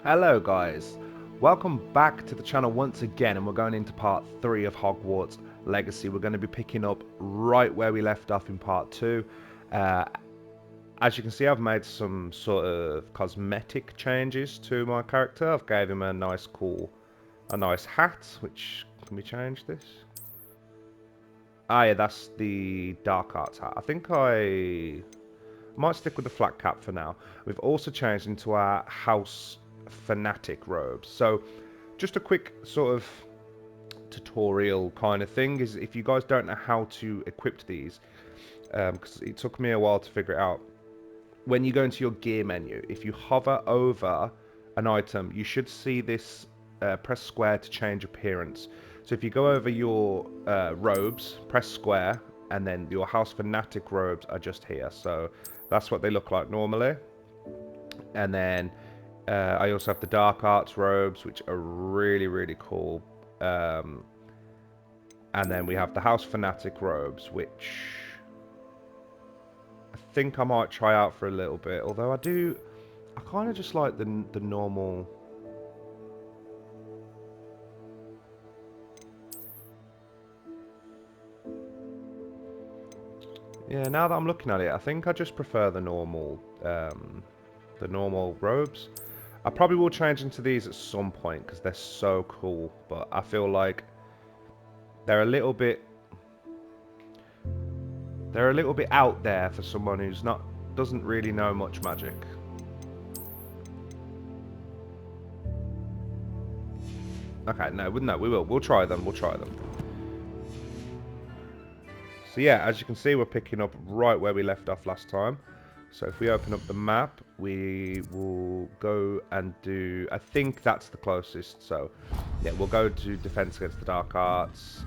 Hello guys, welcome back to the channel once again, and we're going into part 3 of Hogwarts Legacy. We're going to be picking up right where we left off in part 2. Uh, as you can see, I've made some sort of cosmetic changes to my character. I've gave him a nice hat, which, can we change this? Ah yeah, that's the dark arts hat. I think I might stick with the flat cap for now. We've also changed into our house fanatic robes. So just a quick sort of tutorial kind of thing is, if you guys don't know how to equip these, because it took me a while to figure it out, when you go into your gear menu, if you hover over an item, you should see this press square to change appearance. So if you go over your robes, press square, and then your house fanatic robes are just here. So that's what they look like normally. And then I also have the dark arts robes, which are really cool. And then we have the house fanatic robes, which I think I might try out for a little bit. Although I kind of just like the normal. Yeah, now that I'm looking at it, I think I just prefer the normal robes. I probably will change into these at some point because they're so cool, but I feel like they're a little bit out there for someone who's doesn't really know much magic. Okay, no, we'll try them. So yeah, as you can see, we're picking up right where we left off last time. So if we open up the map, we will go and do, I think that's the closest. So yeah, we'll go to Defense Against the Dark Arts.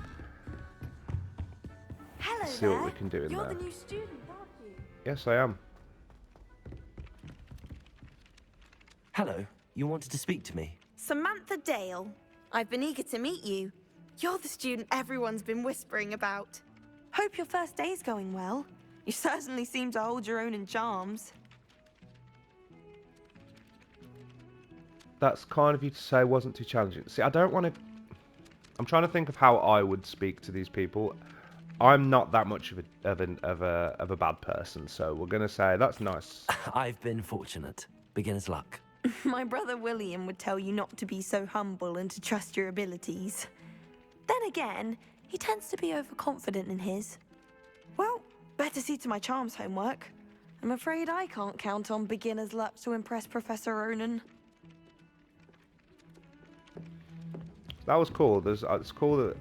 Hello see there. What we can do in You're there. the new student, aren't you? Yes, I am. Hello, you wanted to speak to me? Samantha Dale. I've been eager to meet you. You're the student everyone's been whispering about. Hope your first day's going well. You certainly seem to hold your own in charms. That's kind of you to say wasn't too challenging. See, I don't want to. I'm trying to think of how I would speak to these people. I'm not that much of a bad person, so we're gonna say that's nice. I've been fortunate. Beginner's luck. My brother William would tell you not to be so humble and to trust your abilities. Then again, he tends to be overconfident in his. Well, better see to my charms homework. I'm afraid I can't count on beginner's luck to impress Professor Ronan. That was cool. It's cool that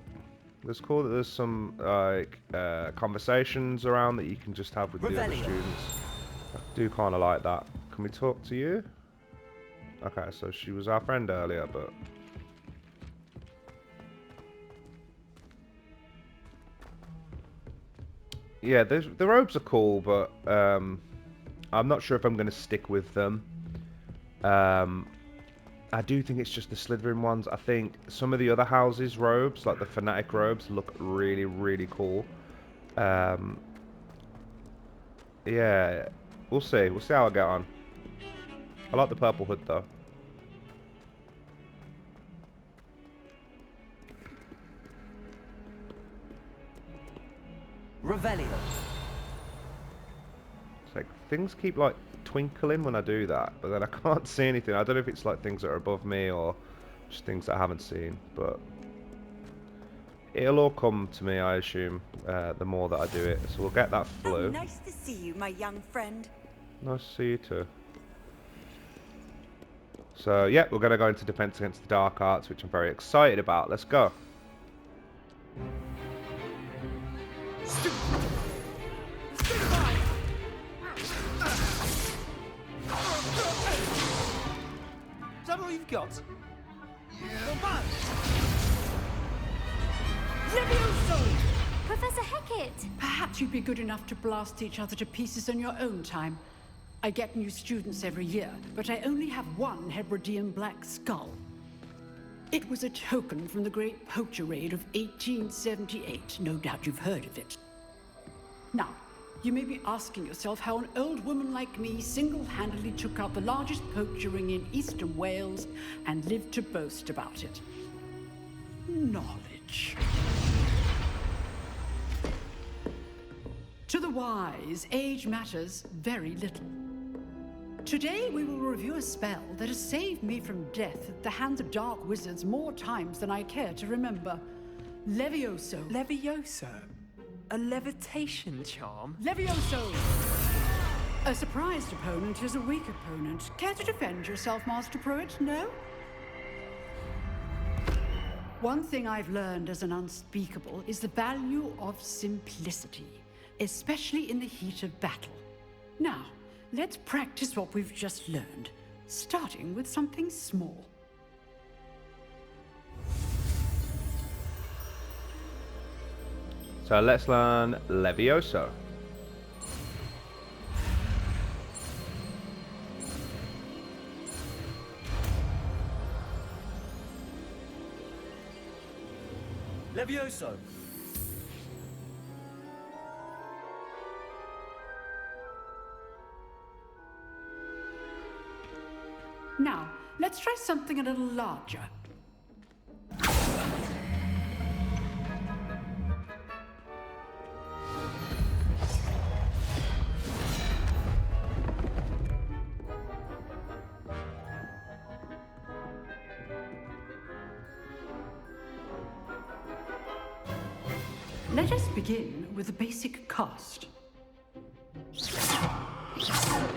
there's some like conversations around that you can just have with the other students. I do kind of like that. Can we talk to you? Okay, so she was our friend earlier, but yeah, the robes are cool, but I'm not sure if I'm going to stick with them. I do think it's just the Slytherin ones. I think some of the other houses' robes, like the Fanatic robes, look really cool. Yeah, we'll see. We'll see how I get on. I like the purple hood, though. Revelio. It's like things keep like twinkling when I do that, but then I can't see anything. I don't know if it's like things that are above me or just things that I haven't seen, but it'll all come to me, I assume, the more that I do it. So we'll get that flu. Oh, nice to see you, my young friend. Nice to see you too. So yeah, we're going to go into Defense Against the Dark Arts, which I'm very excited about. Let's go. Is that all you've got? Professor Hecat! Perhaps you'd be good enough to blast each other to pieces in your own time. I get new students every year, but I only have one Hebridean black skull. It was a token from the Great Poacher Raid of 1878. No doubt you've heard of it. Now, you may be asking yourself how an old woman like me single-handedly took out the largest poacher ring in eastern Wales and lived to boast about it. Knowledge. To the wise, age matters very little. Today we will review a spell that has saved me from death at the hands of dark wizards more times than I care to remember. Levioso. Levioso? A levitation charm? Levioso! A surprised opponent is a weak opponent. Care to defend yourself, Master Pruitt? No? One thing I've learned as an unspeakable is the value of simplicity, especially in the heat of battle. Now, let's practice what we've just learned, starting with something small. So let's learn Levioso. Levioso! Now, let's try something a little larger. Let us begin with a basic cast.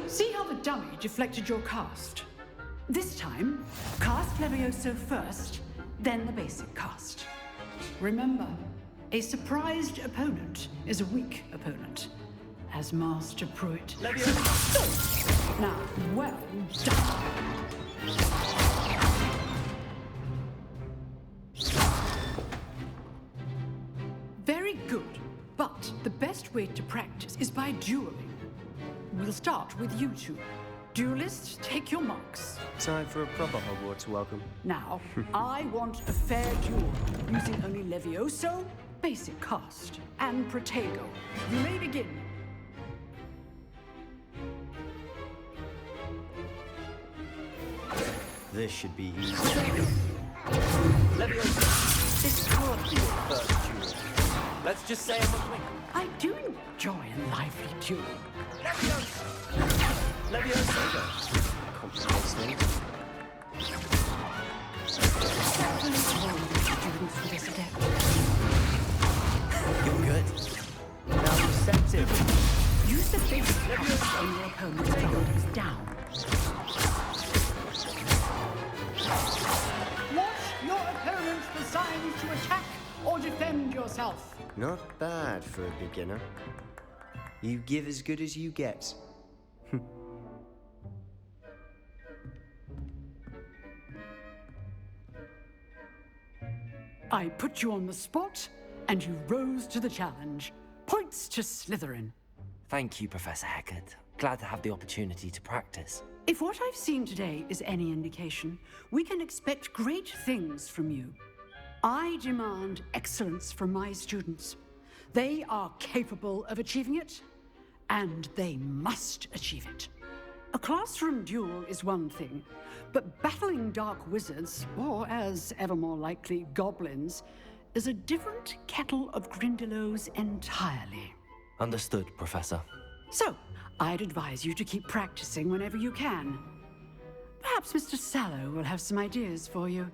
See how the dummy deflected your cast? This time, cast Levioso first, then the basic cast. Remember, a surprised opponent is a weak opponent, as Master Pruitt. Levioso! Now, well done. Very good, but the best way to practice is by dueling. We'll start with you two. Duelists, take your marks. Time for a proper Hogwarts welcome. Now, I want a fair duel, using only Levioso, basic cast, and Protego. You may begin. This should be easy. Levioso! This can't be your first duel. Let's just say I'm a quick. I do enjoy a lively duel. Levioso! Levioso! Complicates things. You're good. Now receptive. Use the basic cast when your opponent's guard is down. Watch your opponent's designs to attack or defend yourself. Not bad for a beginner. You give as good as you get. I put you on the spot, and you rose to the challenge. Points to Slytherin. Thank you, Professor Hecat. Glad to have the opportunity to practice. If what I've seen today is any indication, we can expect great things from you. I demand excellence from my students. They are capable of achieving it, and they must achieve it. A classroom duel is one thing, but battling dark wizards, or as ever more likely, goblins, is a different kettle of Grindylows entirely. Understood, Professor. So, I'd advise you to keep practicing whenever you can. Perhaps Mr. Sallow will have some ideas for you.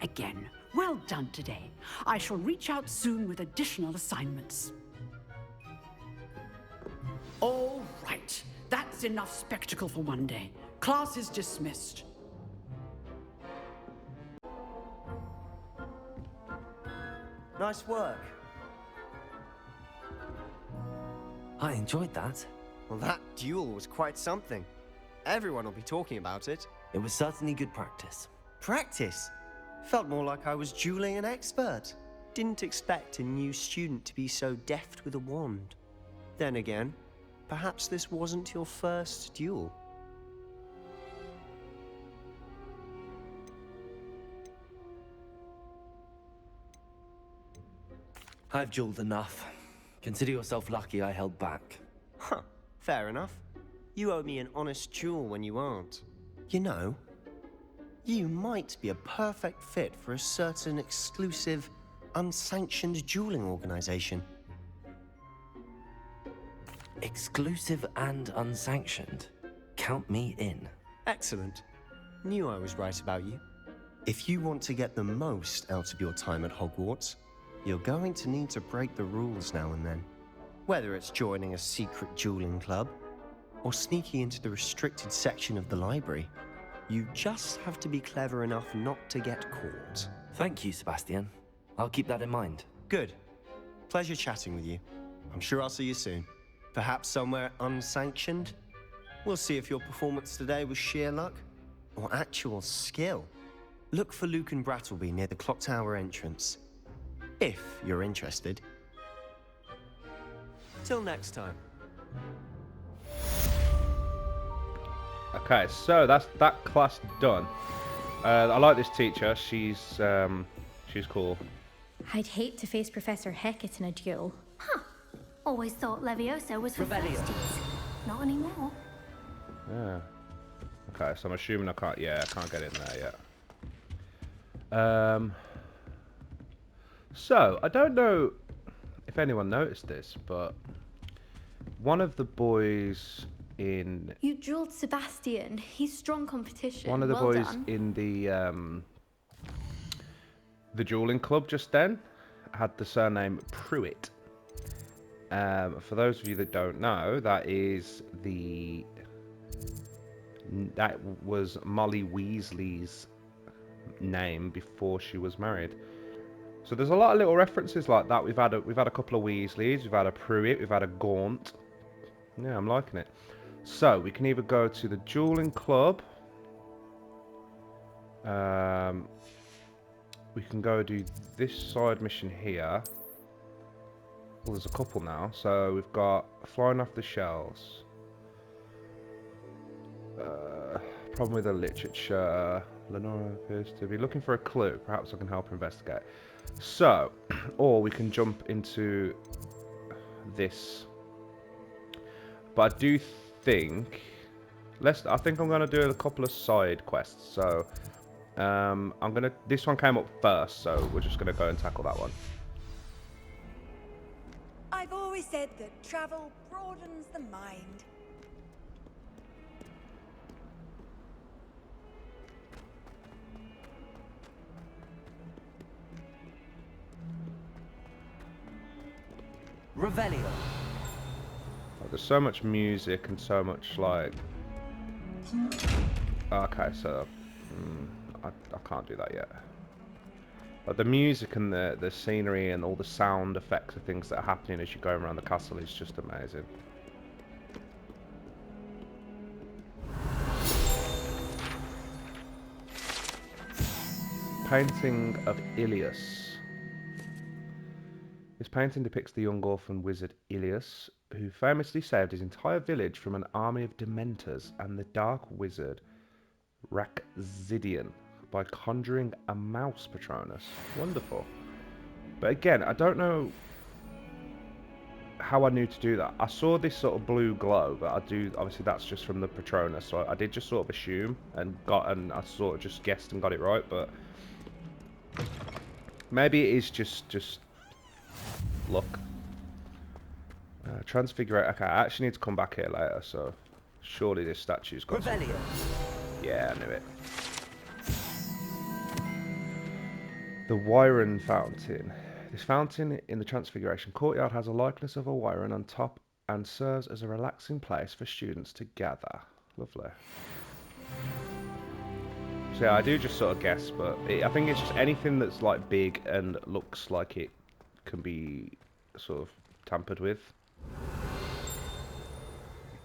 Again, well done today. I shall reach out soon with additional assignments. All right. That's enough spectacle for one day. Class is dismissed. Nice work. I enjoyed that. Well, that duel was quite something. Everyone will be talking about it. It was certainly good practice. Practice? Felt more like I was dueling an expert. Didn't expect a new student to be so deft with a wand. Then again, perhaps this wasn't your first duel. I've dueled enough. Consider yourself lucky I held back. Huh, fair enough. You owe me an honest duel when you aren't. You know, you might be a perfect fit for a certain exclusive, unsanctioned dueling organization. Exclusive and unsanctioned. Count me in. Excellent. Knew I was right about you. If you want to get the most out of your time at Hogwarts, you're going to need to break the rules now and then. Whether it's joining a secret dueling club, or sneaking into the restricted section of the library, you just have to be clever enough not to get caught. Thank you, Sebastian. I'll keep that in mind. Good. Pleasure chatting with you. I'm sure I'll see you soon. Perhaps somewhere unsanctioned? We'll see if your performance today was sheer luck or actual skill. Look for Luke and Brattleby near the clock tower entrance, if you're interested. Till next time. Okay, so that's that class done. I like this teacher. She's cool. I'd hate to face Professor Hecat in a duel. Huh. Always thought Leviosa was for Revelio. firsties. Not anymore. Yeah. Okay, so I'm assuming I can't get in there yet. So I don't know if anyone noticed this, but one of the boys in You dueled Sebastian. He's strong competition. one of the Well boys done. in the dueling club just then had the surname Pruitt. For those of you that don't know, that was Molly Weasley's name before she was married. So there's a lot of little references like that. We've had a couple of Weasleys, we've had a Pruitt, we've had a Gaunt. Yeah, I'm liking it. So we can either go to the dueling club. We can go do this side mission here. Well, there's a couple now. So we've got flying off the shelves. Problem with the literature. Lenora appears to be looking for a clue. Perhaps I can help her investigate. So, or we can jump into this. But I do think I think I'm gonna do a couple of side quests. So this one came up first, so we're just gonna go and tackle that one. I've always said that travel broadens the mind. Revelio. Like, there's so much music and so much like. Okay, so I can't do that yet. But the music and the scenery and all the sound effects of things that are happening as you're going around the castle is just amazing. Painting of Ilias. This painting depicts the young orphan wizard Ilias, who famously saved his entire village from an army of Dementors and the dark wizard Rakzidian by conjuring a mouse Patronus. Wonderful. But again, I don't know how I knew to do that. I saw this sort of blue glow, but obviously that's just from the Patronus, so I did just sort of assume and I sort of just guessed and got it right, but maybe it is just luck. Transfigurate. Okay, I actually need to come back here later, so surely this statue's got something. Revelio. Yeah, I knew it. The Wyron Fountain. This fountain in the Transfiguration courtyard has a likeness of a Wyron on top and serves as a relaxing place for students to gather. Lovely. So yeah, I do just sort of guess, but I think it's just anything that's like big and looks like it can be sort of tampered with.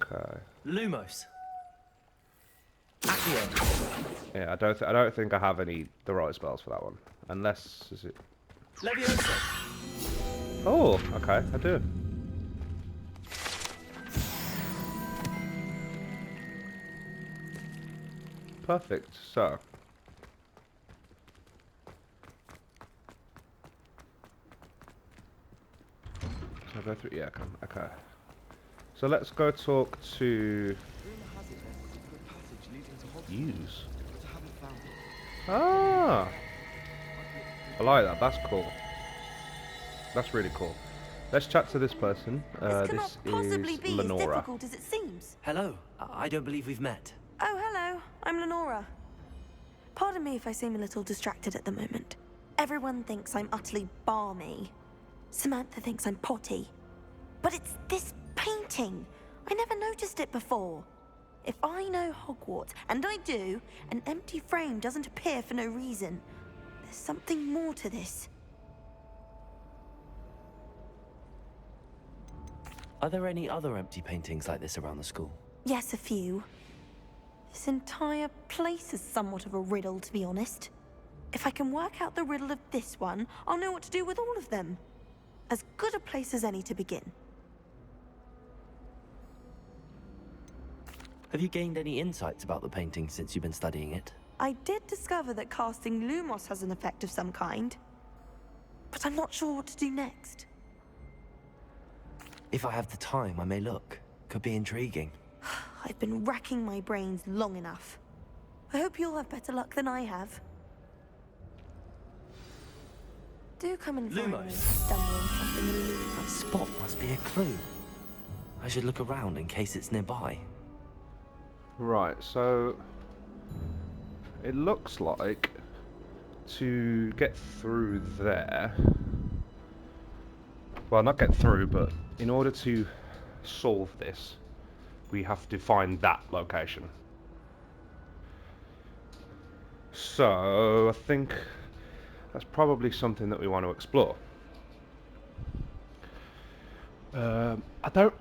Okay. Lumos. Accio. Yeah, I don't think I have the right spells for that one, unless is it. Leviosa. Oh, okay, I do. Perfect. So. Can I go through? Yeah, I can. Okay. So let's go talk to Use. Ah, I like that. That's cool. That's really cool. Let's chat to this person. This cannot This possibly is be as Lenora. difficult as it seems. Hello. I don't believe we've met. Oh, hello. I'm Lenora. Pardon me if I seem a little distracted at the moment. Everyone thinks I'm utterly balmy. Samantha thinks I'm potty. But it's this painting. I never noticed it before. If I know Hogwarts, and I do, an empty frame doesn't appear for no reason. There's something more to this. Are there any other empty paintings like this around the school? Yes, a few. This entire place is somewhat of a riddle, to be honest. If I can work out the riddle of this one, I'll know what to do with all of them. As good a place as any to begin. Have you gained any insights about the painting since you've been studying it? I did discover that casting Lumos has an effect of some kind, but I'm not sure what to do next. If I have the time, I may look. Could be intriguing. I've been racking my brains long enough. I hope you'll have better luck than I have. Do come and find me Lumos. stumbling something illuminating. That spot must be a clue. I should look around in case it's nearby. Right, so it looks like to get through there. Well, not get through, but in order to solve this, we have to find that location. So I think that's probably something that we want to explore. I don't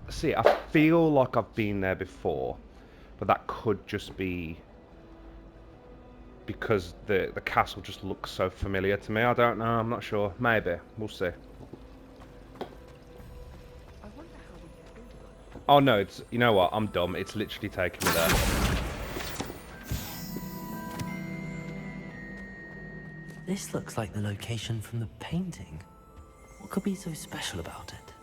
see. I feel like I've been there before, but that could just be because the castle just looks so familiar to me. I don't know. I'm not sure. Maybe we'll see. Oh no, it's, you know what? I'm dumb. It's literally taking me there. This looks like the location from the painting. What could be so special about it?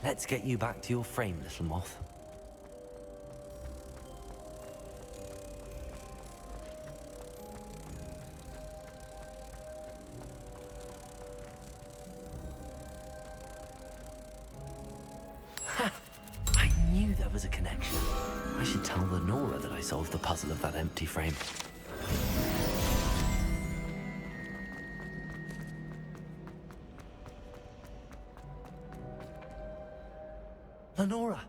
Let's get you back to your frame, little moth. Ha! I knew there was a connection. I should tell Lenora that I solved the puzzle of that empty frame. Lenora,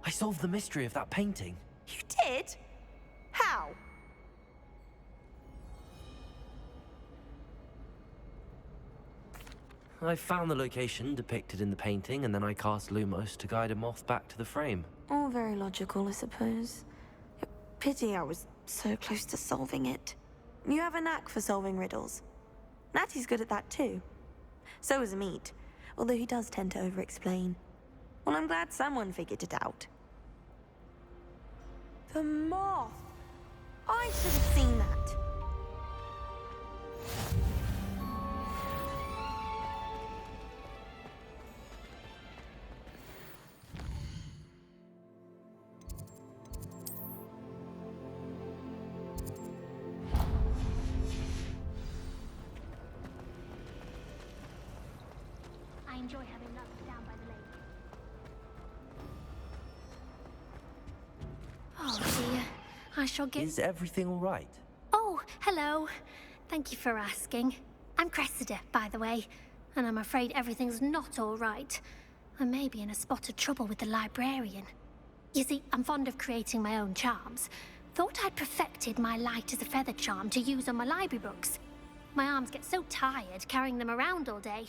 I solved the mystery of that painting. You did? How? I found the location depicted in the painting, and then I cast Lumos to guide a moth back to the frame. All very logical, I suppose. Pity I was so close to solving it. You have a knack for solving riddles. Natty's good at that too. So is Meat, although he does tend to over-explain. Well, I'm glad someone figured it out. The moth! I should have seen that. I enjoy having lunch down by the lake. Oh dear, I shall get... Is everything all right? Oh, hello. Thank you for asking. I'm Cressida, by the way, and I'm afraid everything's not all right. I may be in a spot of trouble with the librarian. You see, I'm fond of creating my own charms. Thought I'd perfected my light as a feather charm to use on my library books. My arms get so tired carrying them around all day.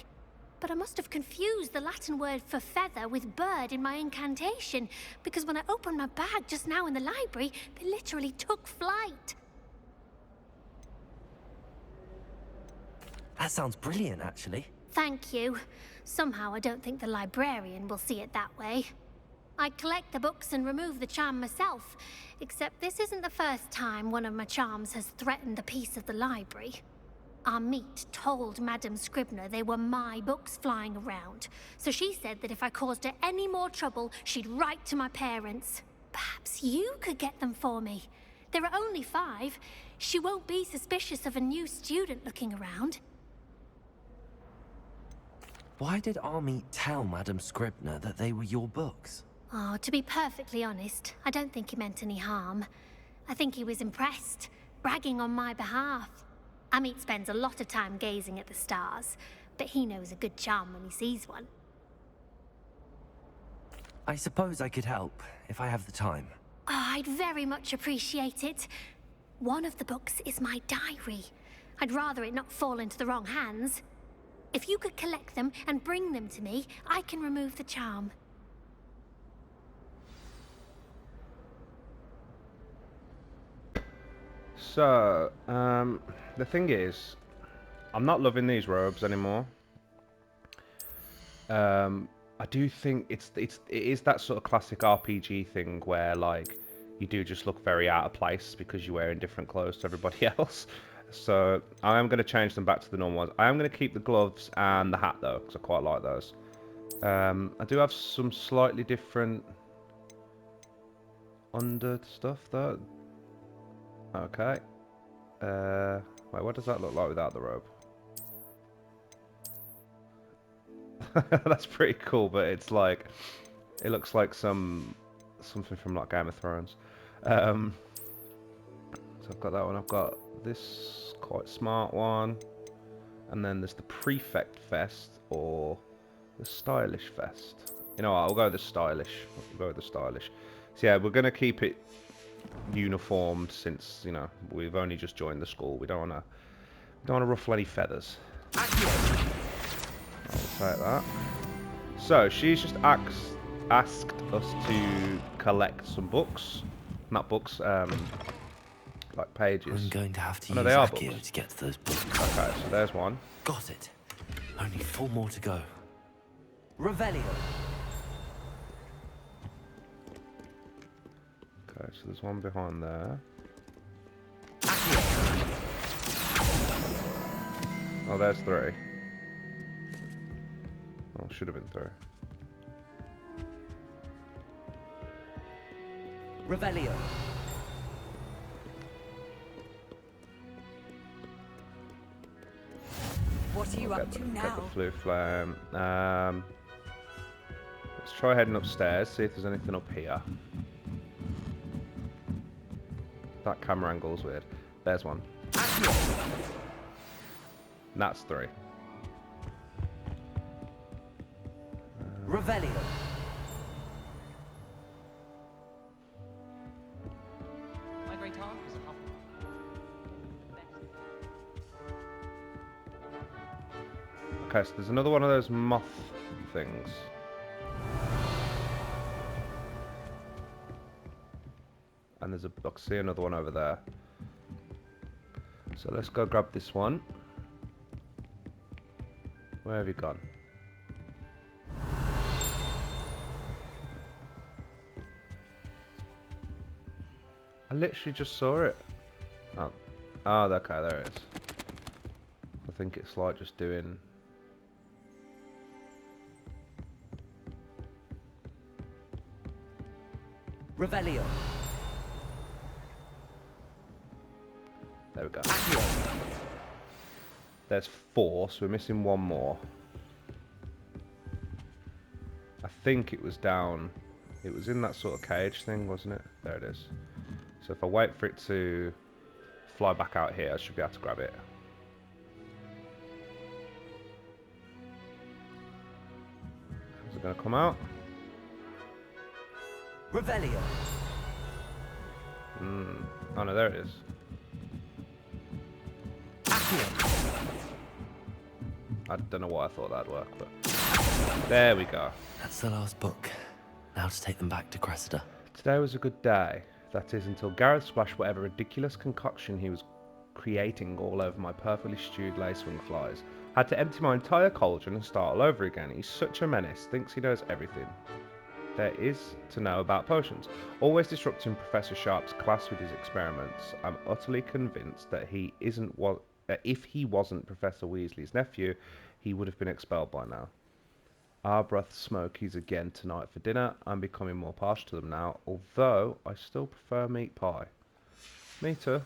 But I must have confused the Latin word for feather with bird in my incantation, because when I opened my bag just now in the library, they literally took flight. That sounds brilliant, actually. Thank you. Somehow I don't think the librarian will see it that way. I collect the books and remove the charm myself, except this isn't the first time one of my charms has threatened the peace of the library. Armite told Madame Scribner they were my books flying around. So she said that if I caused her any more trouble, she'd write to my parents. Perhaps you could get them for me. There are only 5. She won't be suspicious of a new student looking around. Why did Army tell Madame Scribner that they were your books? Oh, to be perfectly honest, I don't think he meant any harm. I think he was impressed, bragging on my behalf. Amit spends a lot of time gazing at the stars, but he knows a good charm when he sees one. I suppose I could help, if I have the time. Oh, I'd very much appreciate it. One of the books is my diary. I'd rather it not fall into the wrong hands. If you could collect them and bring them to me, I can remove the charm. So, the thing is, I'm not loving these robes anymore. I do think it is that sort of classic RPG thing where, like, you do just look very out of place because you're wearing different clothes to everybody else. So I am going to change them back to the normal ones. I am going to keep the gloves and the hat though, because I quite like those. I do have some slightly different under stuff though. Okay. Wait, what does that look like without the robe? That's pretty cool, but it's like, it looks like something from like Game of Thrones. So I've got that one. I've got this quite smart one, and then there's the prefect vest or the stylish vest. You know what? I'll go with the stylish. I'll go with the stylish. So yeah, we're gonna keep it uniformed since, you know, we've only just joined the school. We don't wanna ruffle any feathers. I'll take that. So she's just asked us to collect some books, not books, like pages. I'm going to have to no, use they are Accio books. to get to those books. Okay, so there's one. Got it. Only 4 more to go. Revelio. Okay, so there's one behind there. Oh, there's 3. Oh, should have been 3. Revelio. What are you up to Get now? the flue flame. Let's try heading upstairs, see if there's anything up here. That camera angle's weird. There's one. And that's 3. Revelio. Okay, so there's another one of those moth things. And there's I can see another one over there. So let's go grab this one. Where have you gone? I literally just saw it. Oh, okay, there it is. I think it's like just doing... Revelio. There we go. There's 4, so we're missing one more. I think it was down... It was in that sort of cage thing, wasn't it? There it is. So if I wait for it to fly back out here, I should be able to grab it. Is it going to come out? Revelio. Oh no, there it is. I don't know why I thought that'd work, but... There we go. That's the last book. Now to take them back to Cressida. Today was a good day. That is, until Gareth splashed whatever ridiculous concoction he was creating all over my perfectly stewed lacewing flies. Had to empty my entire cauldron and start all over again. He's such a menace. Thinks he knows everything there is to know about potions. Always disrupting Professor Sharp's class with his experiments. I'm utterly convinced that he isn't what if he wasn't Professor Weasley's nephew, he would have been expelled by now. Arbroath Smokies again tonight for dinner. I'm becoming more partial to them now, although I still prefer meat pie. Me too.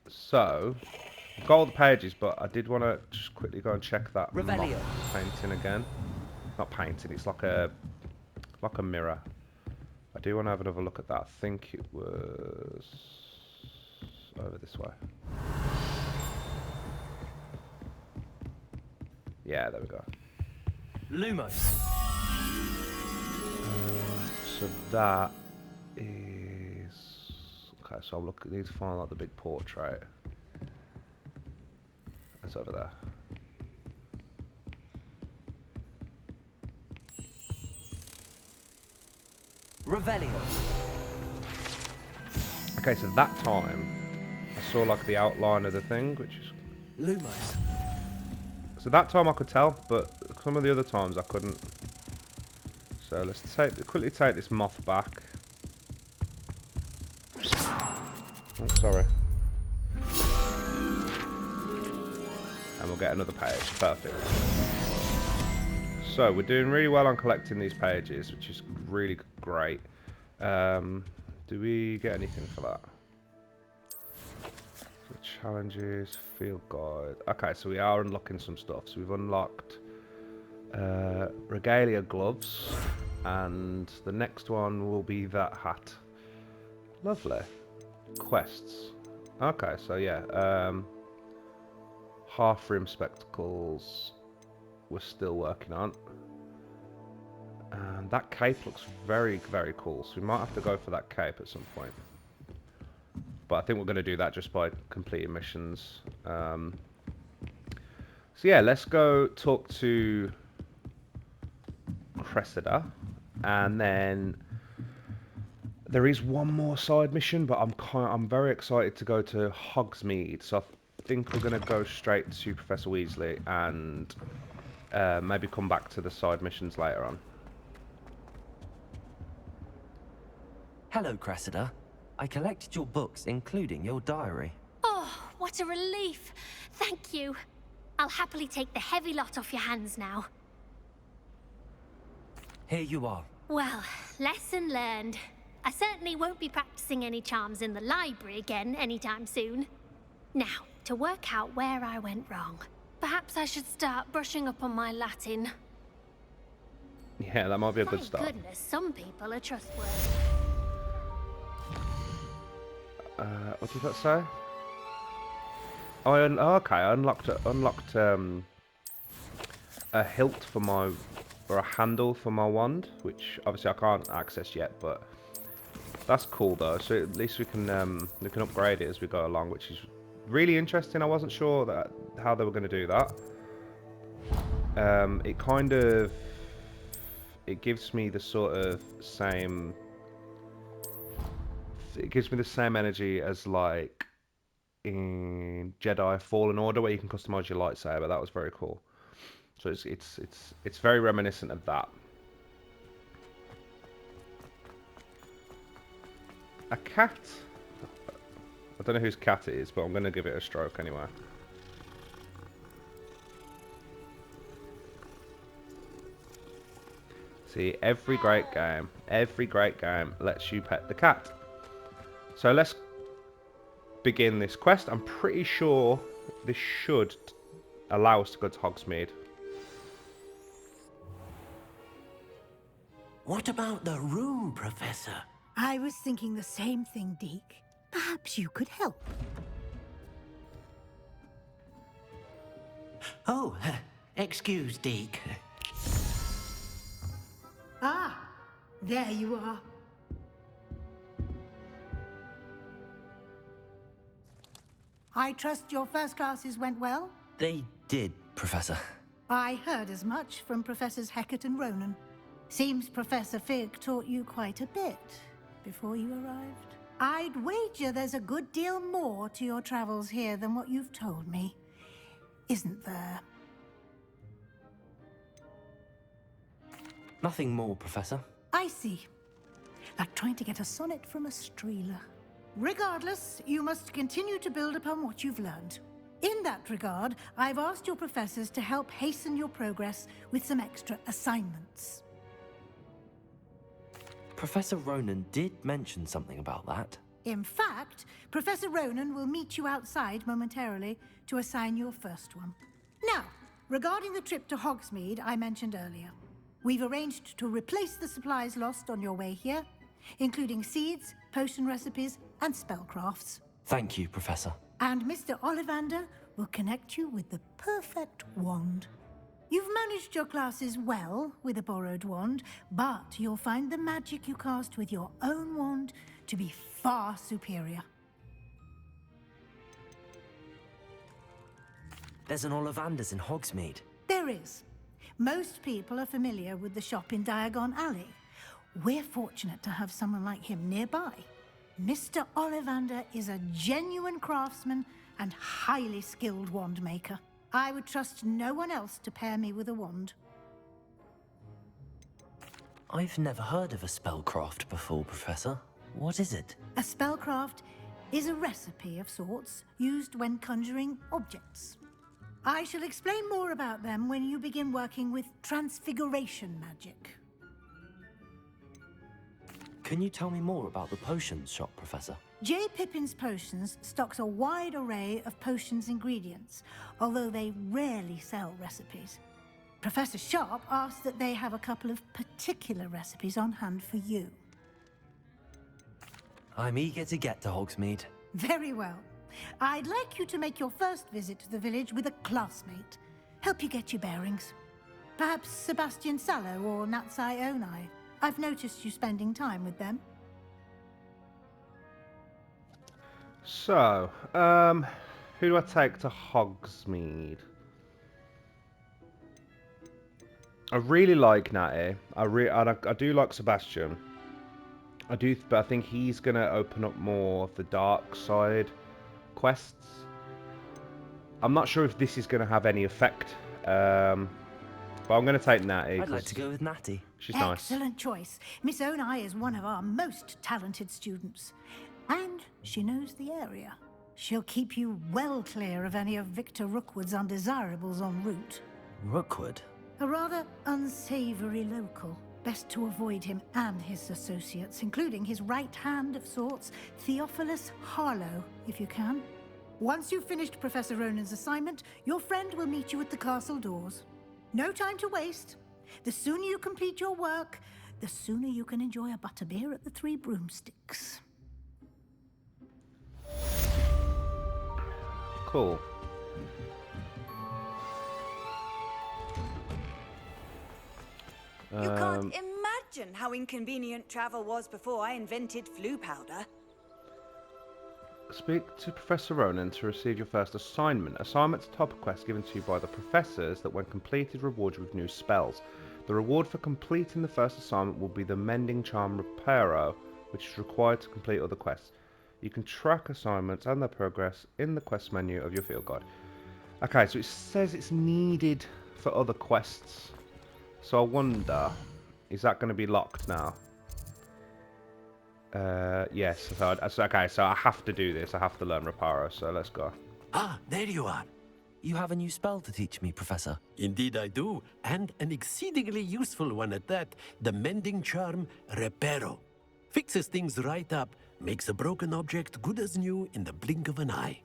So, I've got all the pages, but I did want to just quickly go and check that Revelio. painting again. Not painting, it's like a mirror. I do want to have another look at that. I think it was over this way. Yeah, there we go. Lumos. So that is okay. So I'm looking. Need to find like the big portrait. That's over there. Revelio. Okay, so that time I saw like the outline of the thing, which is Lumos. so that time I could tell, but some of the other times I couldn't. So let's quickly take this moth back. Oh, sorry. And we'll get another page. Perfect. So we're doing really well on collecting these pages, which is really great. Do we get anything for that? So challenges, field guide. Okay, so we are unlocking some stuff. So we've unlocked regalia gloves, and the next one will be that hat. Lovely. Quests. Okay, so yeah, half rim spectacles we're still working on, and that cape looks very, very cool, so we might have to go for that cape at some point, but I think we're going to do that just by completing missions. So yeah, let's go talk to Cressida, and then there is one more side mission, but I'm very excited to go to Hogsmeade, so I think we're going to go straight to Professor Weasley and maybe come back to the side missions later on. Hello, Cressida. I collected your books, including your diary. Oh, what a relief. Thank you. I'll happily take the heavy lot off your hands now. Here you are. Well, lesson learned. I certainly won't be practicing any charms in the library again anytime soon. Now, to work out where I went wrong. Perhaps I should start brushing up on my Latin. Yeah, that might be a good start. Thank goodness some people are trustworthy. What did that say? Oh, okay. I unlocked a hilt for my, or a handle for my wand, which obviously I can't access yet, but that's cool though. So at least we can upgrade it as we go along, which is really interesting. I wasn't sure how they were going to do that. It gives me the sort of same. It gives me the same energy as like in Jedi Fallen Order, where you can customize your lightsaber. That was very cool. So it's very reminiscent of that. A cat. I don't know whose cat it is, but I'm going to give it a stroke anyway. See, every great game lets you pet the cat. So let's begin this quest. I'm pretty sure this should allow us to go to Hogsmeade. What about the room, Professor? I was thinking the same thing, Deke. Perhaps you could help. Oh, excuse, Deke. Ah, there you are. I trust your first classes went well? They did, Professor. I heard as much from Professors Hecat and Ronan. Seems Professor Fig taught you quite a bit before you arrived. I'd wager there's a good deal more to your travels here than what you've told me. Isn't there? Nothing more, Professor. I see. Like trying to get a sonnet from a streeler. Regardless, you must continue to build upon what you've learned. In that regard, I've asked your professors to help hasten your progress with some extra assignments. Professor Ronan did mention something about that. In fact, Professor Ronan will meet you outside momentarily to assign your first one. Now, regarding the trip to Hogsmeade I mentioned earlier, we've arranged to replace the supplies lost on your way here, including seeds, potion recipes, and spellcrafts. Thank you, Professor. And Mr. Ollivander will connect you with the perfect wand. You've managed your classes well with a borrowed wand, but you'll find the magic you cast with your own wand to be far superior. There's an Ollivander's in Hogsmeade. There is. Most people are familiar with the shop in Diagon Alley. We're fortunate to have someone like him nearby. Mr. Ollivander is a genuine craftsman and highly skilled wand maker. I would trust no one else to pair me with a wand. I've never heard of a spellcraft before, Professor. What is it? A spellcraft is a recipe of sorts used when conjuring objects. I shall explain more about them when you begin working with transfiguration magic. Can you tell me more about the potions shop, Professor? J. Pippin's Potions stocks a wide array of potions ingredients, although they rarely sell recipes. Professor Sharp asked that they have a couple of particular recipes on hand for you. I'm eager to get to Hogsmeade. Very well. I'd like you to make your first visit to the village with a classmate. Help you get your bearings. Perhaps Sebastian Sallow or Natsai Onai. I've noticed you spending time with them. So, who do I take to Hogsmeade? I really like Natty. I do like Sebastian. But I think he's gonna open up more of the dark side quests. I'm not sure if this is gonna have any effect. But I'm gonna take Natty. I'd like to go with Natty. She's nice. Excellent choice. Miss Onai is one of our most talented students. And she knows the area. She'll keep you well clear of any of Victor Rookwood's undesirables en route. Rookwood? A rather unsavory local. Best to avoid him and his associates, including his right hand of sorts, Theophilus Harlow, if you can. Once you've finished Professor Ronan's assignment, your friend will meet you at the castle doors. No time to waste. The sooner you complete your work, the sooner you can enjoy a butterbeer at the Three Broomsticks. Cool. You can't imagine how inconvenient travel was before I invented flu powder. Speak to Professor Ronan to receive your first assignment. Assignment's top quest given to you by the professors that when completed reward you with new spells. The reward for completing the first assignment will be the Mending Charm Reparo, which is required to complete other quests. You can track assignments and their progress in the quest menu of your field guide. Okay, so it says it's needed for other quests. So I wonder, is that going to be locked now? Yes. Okay, so I have to do this. I have to learn Reparo, so let's go. Ah, there you are. You have a new spell to teach me, Professor. Indeed I do, and an exceedingly useful one at that. The Mending Charm Reparo. Fixes things right up, makes a broken object good as new in the blink of an eye.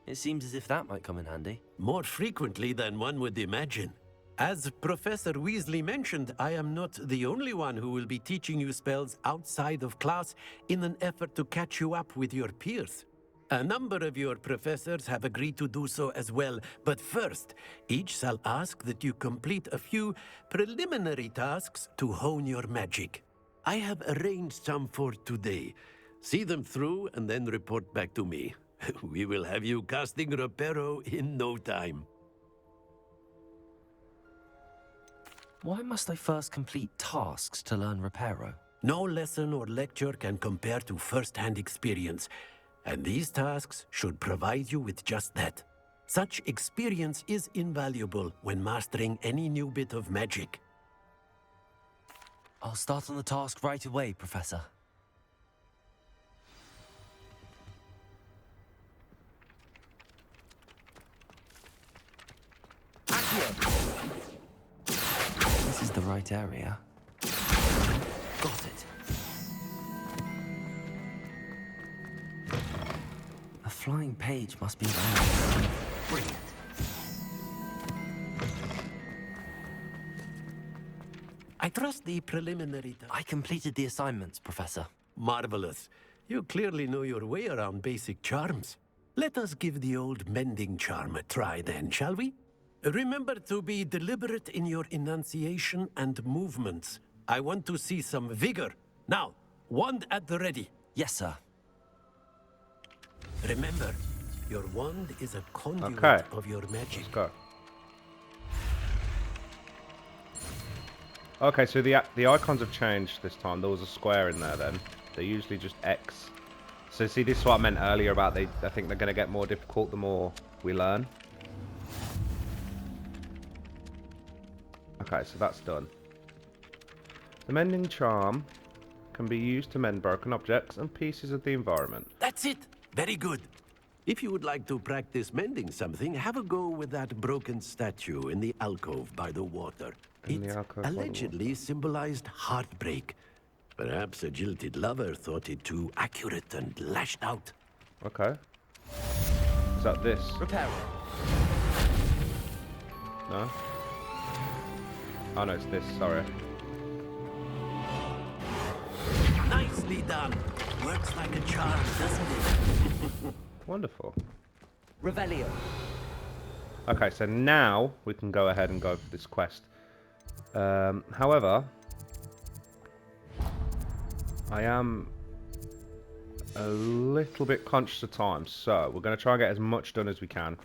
It seems as if that might come in handy. More frequently than one would imagine. As Professor Weasley mentioned, I am not the only one who will be teaching you spells outside of class in an effort to catch you up with your peers. A number of your professors have agreed to do so as well, but first, each shall ask that you complete a few preliminary tasks to hone your magic. I have arranged some for today. See them through and then report back to me. We will have you casting Reparo in no time. Why must I first complete tasks to learn Reparo? No lesson or lecture can compare to first-hand experience, and these tasks should provide you with just that. Such experience is invaluable when mastering any new bit of magic. I'll start on the task right away, Professor. this the right area? Got it. A flying page must be around. Brilliant. I trust the preliminary... I completed the assignments, Professor. Marvelous. You clearly know your way around basic charms. Let us give the old mending charm a try then, shall we? Remember to be deliberate in your enunciation and movements. I want to see some vigor. Now, wand at the ready. Yes, sir. Remember, your wand is a conduit of your magic. Let's go. Okay, so the icons have changed this time. There was a square in there then. They're usually just X. So see, this is what I meant earlier about I think they're going to get more difficult the more we learn. Okay, so that's done. The mending charm can be used to mend broken objects and pieces of the environment. That's it. Very good. If you would like to practice mending something, have a go with that broken statue in the alcove by the water. It allegedly symbolized heartbreak. Perhaps a jilted lover thought it too accurate and lashed out. Okay. Is that this? Repair. No? Oh no, it's this, sorry. Nicely done. Works like a charm, doesn't it? Wonderful. Revelio. Okay, so now we can go ahead and go for this quest. However, I am a little bit conscious of time, so we're going to try and get as much done as we can.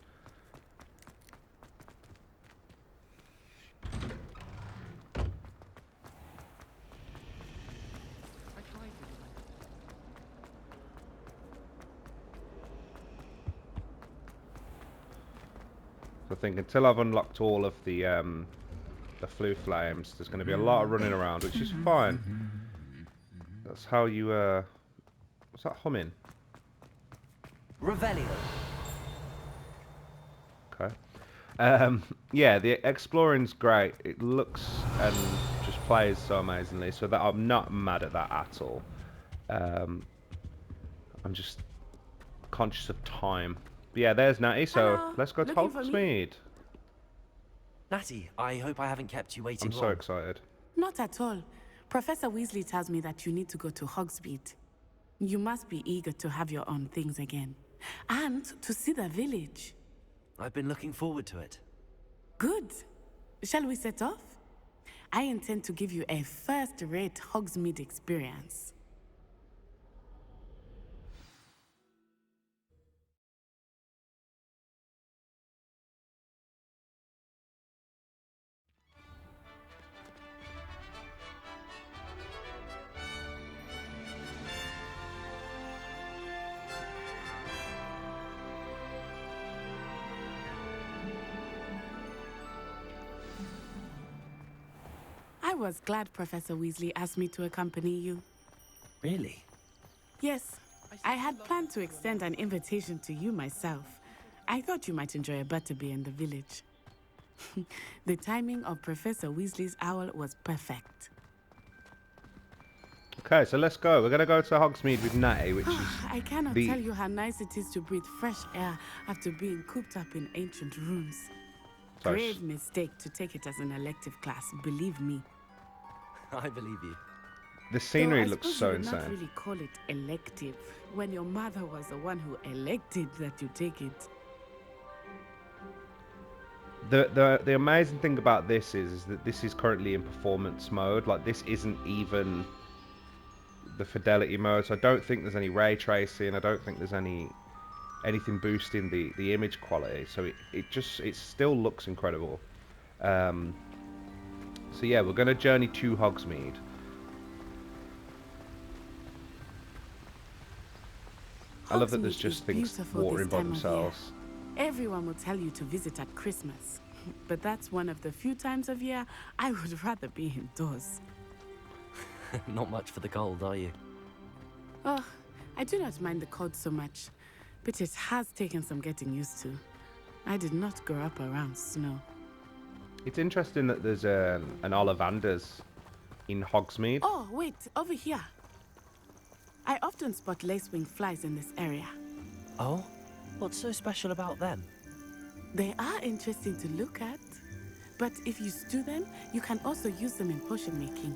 I think until I've unlocked all of the flue flames, there's going to be a lot of running around, which is fine. That's how you, what's that humming? Revelio. Okay. Yeah, the exploring's great. It looks and just plays so amazingly, so that I'm not mad at that at all. I'm just conscious of time. But yeah, there's Natty, so let's go to Hogsmeade. Natty, I hope I haven't kept you waiting I'm so excited. Not at all. Professor Weasley tells me that you need to go to Hogsmeade. You must be eager to have your own things again. And to see the village. I've been looking forward to it. Good. Shall we set off? I intend to give you a first-rate Hogsmeade experience. I was glad Professor Weasley asked me to accompany you. Really? Yes. I had planned to extend an invitation to you myself. I thought you might enjoy a butterbeer in the village. The timing of Professor Weasley's owl was perfect. Okay, so let's go. We're going to go to Hogsmeade with Natty, which is I cannot tell you how nice it is to breathe fresh air after being cooped up in ancient rooms. Grave mistake to take it as an elective class, believe me. I believe you. The scenery looks so you would insane. not really call it elective when your mother was the one who elected that you take it. The amazing thing about this is that this is currently in performance mode. Like, this isn't even the fidelity mode, so I don't think there's any ray tracing. I don't think there's anything boosting the image quality. So it still looks incredible. So yeah, we're gonna journey to Hogsmeade. I love that there's just things watering by themselves. Everyone will tell you to visit at Christmas, but that's one of the few times of year I would rather be indoors. Not much for the cold, are you? Oh, I do not mind the cold so much, but it has taken some getting used to. I did not grow up around snow. It's interesting that there's an Ollivanders in Hogsmeade. Oh, wait, over here. I often spot lacewing flies in this area. Oh? What's so special about them? They are interesting to look at. But if you stew them, you can also use them in potion making.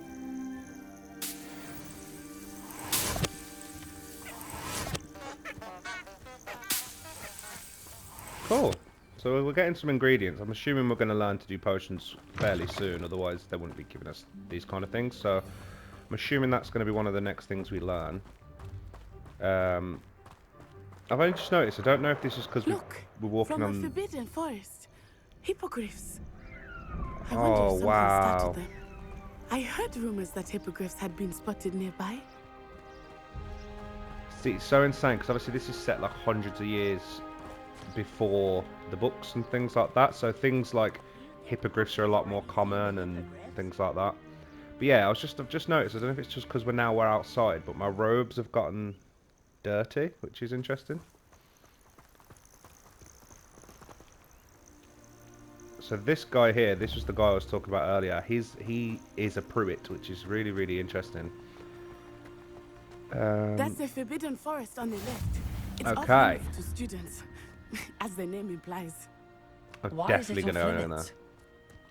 Cool. So we're getting some ingredients. I'm assuming we're going to learn to do potions fairly soon, otherwise they wouldn't be giving us these kind of things. So I'm assuming that's going to be one of the next things we learn. I've only just noticed, I don't know if this is because we're walking from on... a forbidden forest. Hippogriffs. I Oh, wonder if someone wow. started them. I heard rumors that hippogriffs had been spotted nearby. See, it's so insane, because obviously this is set like hundreds of years before the books and things like that. So things like hippogriffs are a lot more common and things like that. But yeah, I've just noticed, I don't know if it's just because we're outside, but my robes have gotten dirty, which is interesting. So this guy here, this was the guy I was talking about earlier. He is a Pruitt, which is really, really interesting. That's the forbidden forest on the left. It's Okay. off limits to students, as the name implies. I'm definitely going to go in there.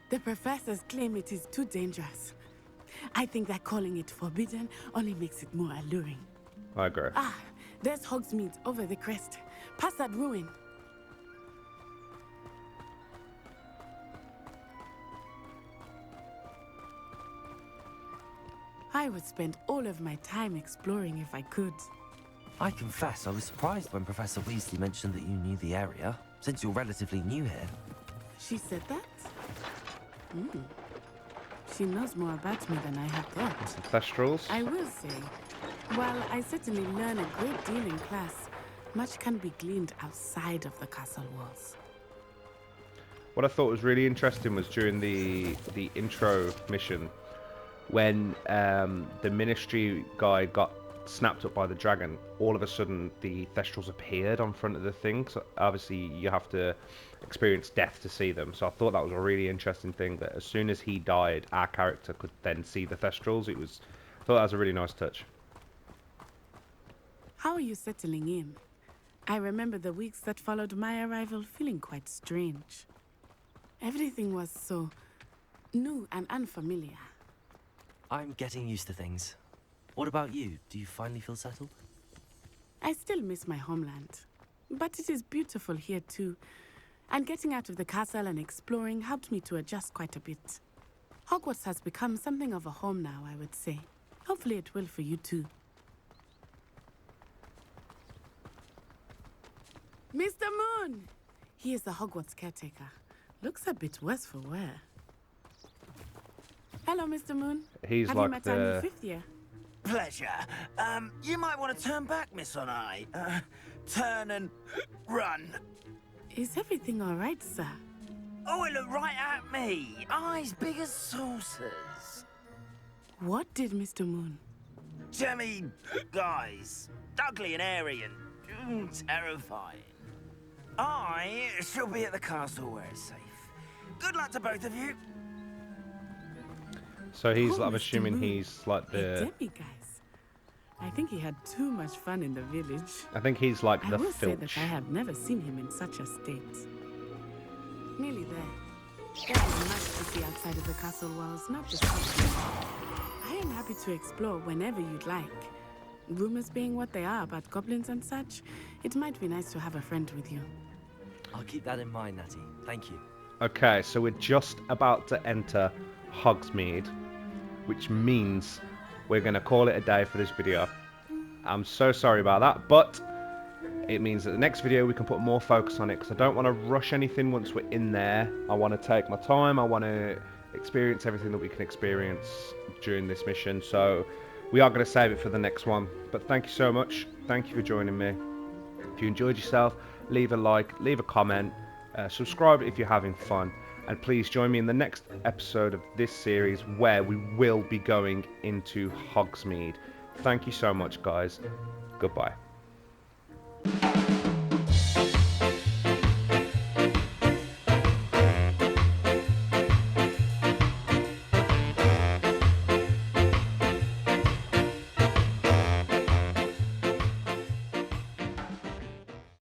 The professors claim it is too dangerous. I think that calling it forbidden only makes it more alluring. I agree. Ah, there's Hogsmeade over the crest. Past that ruin. I would spend all of my time exploring if I could. I confess I was surprised when Professor Weasley mentioned that you knew the area, since you're relatively new here. She said that? She knows more about me than I had thought. Some thestrals. I will say, while I certainly learn a great deal in class, much can be gleaned outside of the castle walls. What I thought was really interesting was during the intro mission, when the ministry guy got snapped up by the dragon, all of a sudden the thestrals appeared on front of the thing. So obviously you have to experience death to see them. So I thought that was a really interesting thing, that as soon as he died, our character could then see the thestrals. I thought that was a really nice touch. How are you settling in? I remember the weeks that followed my arrival feeling quite strange. Everything was so new and unfamiliar. I'm getting used to things. What about you? Do you finally feel settled? I still miss my homeland, but it is beautiful here too. And getting out of the castle and exploring helped me to adjust quite a bit. Hogwarts has become something of a home now, I would say. Hopefully it will for you too. Mr. Moon! He is the Hogwarts caretaker. Looks a bit worse for wear. Hello, Mr. Moon. He's Have like you met our new fifth year? Pleasure. You might want to turn back, Miss Onai. Turn and run. Is everything all right, sir? Oh, it looked right at me. Eyes big as saucers. What did Mr. Moon? Jemmy, guys. Ugly and airy and terrifying. I shall be at the castle where it's safe. Good luck to both of you. So he's, Oh, I'm Mr. assuming Moon. he's like Hey, the... Demi, guys. I think he had too much fun in the village. I think he's like I the will say that Filch. I have never seen him in such a state. Nearly there. There is much to see outside of the castle walls, not just Hogsmeade. I am happy to explore whenever you'd like. Rumors being what they are about goblins and such, it might be nice to have a friend with you. I'll keep that in mind, Natty. Thank you. Okay, so we're just about to enter Hogsmeade, which means we're going to call it a day for this video. I'm so sorry about that, but it means that the next video we can put more focus on it, because I don't want to rush anything once we're in there. I want to take my time. I want to experience everything that we can experience during this mission. So we are going to save it for the next one. But thank you so much. Thank you for joining me. If you enjoyed yourself, leave a like, leave a comment, subscribe if you're having fun. And please join me in the next episode of this series where we will be going into Hogsmeade. Thank you so much, guys. Goodbye.